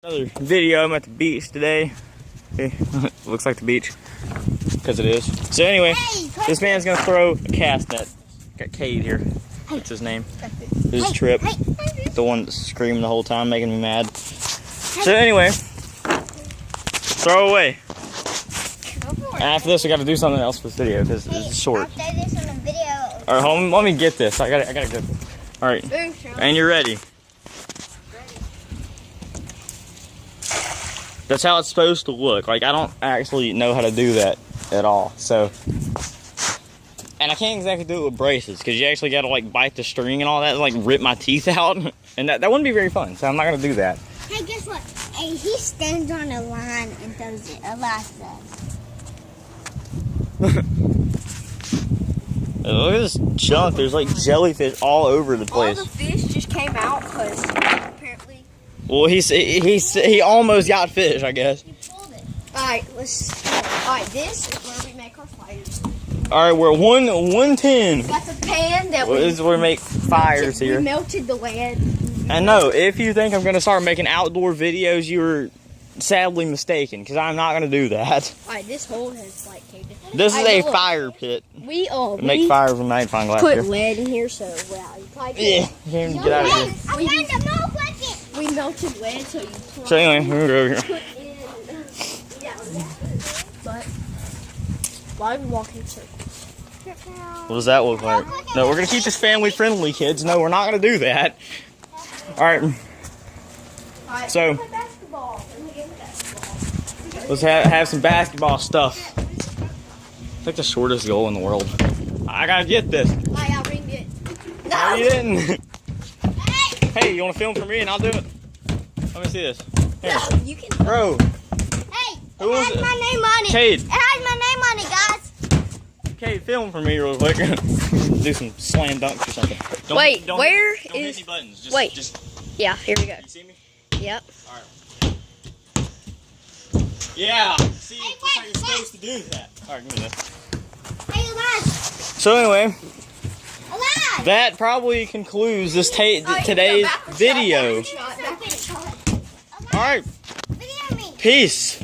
Another video. I'm at the beach today. Looks like the beach because it is. So anyway, this man's gonna throw a cast net. Got Cade here. What's his name? This is Trip. The one that's screaming the whole time, making me mad. So anyway, throw away. And after this, we got to do something else for this video because it's short. All right, hold on, let me get this. I gotta get this. All right, and you're ready. That's how it's supposed to look. Like, I don't actually know how to do that at all. So, and I can't exactly do it with braces because you actually got to like bite the string and all that, and, like rip my teeth out, and that wouldn't be very fun. So I'm not gonna do that. Hey, guess what? Hey, he stands on a line and throws it. Alaska. Look at this junk. There's like jellyfish all over the place. All the fish just came out because apparently. Well, he almost got fish, I guess. He pulled it. Alright, alright, this is where we make our fires. Alright, we're 110. Got the pan that This is where we make fires here. We melted the lead. And no, if you think I'm going to start making outdoor videos, you're sadly mistaken, because I'm not going to do that. Alright, this hole has like caved in. This is a fire pit. We make fires with magnifying glass put here. lead in here, so wow, you probably Yeah, get out of here. we melted lead, so you put So anyway, we're going to go over here. But why are we walking in circles? What does that look like? No, we're going to keep this family friendly, kids. No, we're not going to do that. Alright. So, let's have some basketball stuff. It's like the shortest goal in the world. I gotta get this. I ringed it. No, you didn't. Hey, you want to film for me and I'll do it? Let me see this. Here. No, you can. Bro. Hey, Who it was has it? my name on it. Cade. It has my name on it, guys. Cade, film for me real quick. Do some slam dunks or something. Wait, where don't is? hit any buttons. Just, wait. Just, Yeah, here we go. you see me? Yep. Alright. Yeah. See, Hey, that's how you're wait. supposed to do that. Alright, give me this. Hey, Elias. So anyway, Elias. that probably concludes this today's video. Alright, Video me. peace.